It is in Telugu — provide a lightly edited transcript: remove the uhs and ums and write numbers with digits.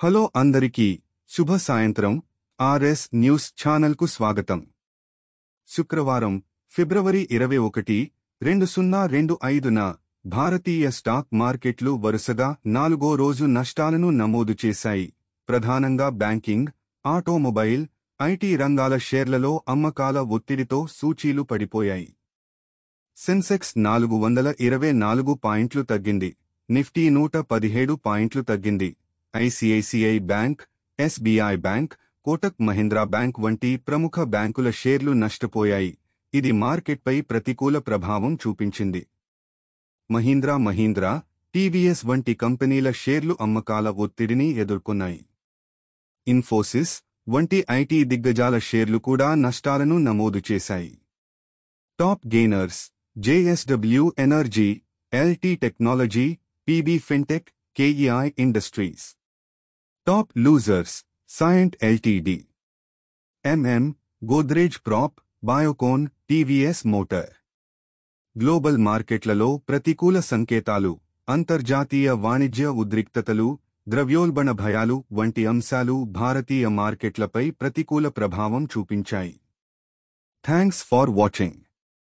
హలో అందరికీ శుభ సాయంత్రం. ఆర్ఎస్ న్యూస్ ఛానల్కు స్వాగతం. శుక్రవారం ఫిబ్రవరి 21, 2025న భారతీయ స్టాక్ మార్కెట్లు వరుసగా 4వ రోజు నష్టాలను నమోదు చేశాయి. ప్రధానంగా బ్యాంకింగ్, ఆటోమొబైల్, ఐటీ రంగాల షేర్లలో అమ్మకాల ఒత్తిడితో సూచీలు పడిపోయాయి. సెన్సెక్స్ 424 పాయింట్లు తగ్గింది. నిఫ్టీ 117 పాయింట్లు తగ్గింది. ICICI bank, SBI bank, Kotak Mahindra bank వంటి ప్రముఖ బ్యాంకుల షేర్లు నష్టపోయాయి. ఇది మార్కెట్పై ప్రతికూల ప్రభావం చూపించింది. మహీంద్రా, టీవీఎస్ వంటి కంపెనీల షేర్లు అమ్మకాల ఒత్తిడిని ఎదుర్కొన్నాయి. ఇన్ఫోసిస్ వంటి ఐటీ దిగ్గజాల షేర్లు కూడా నష్టాలను నమోదు చేశాయి. Top gainers: JSW energy, LT technology, PB fintech, KEI industries. Top losers: Cyient LTD, Godrej prop, Biocon, TVS motor. Global మార్కెట్లలో ప్రతికూల సంకేతాలు: అంతర్జాతీయ వాణిజ్య ఉద్రిక్తతలు, ద్రవ్యోల్బణ భయాలు వంటి అంశాలు భారతీయ మార్కెట్లపై ప్రతికూల ప్రభావం చూపించాయి. Thanks for watching.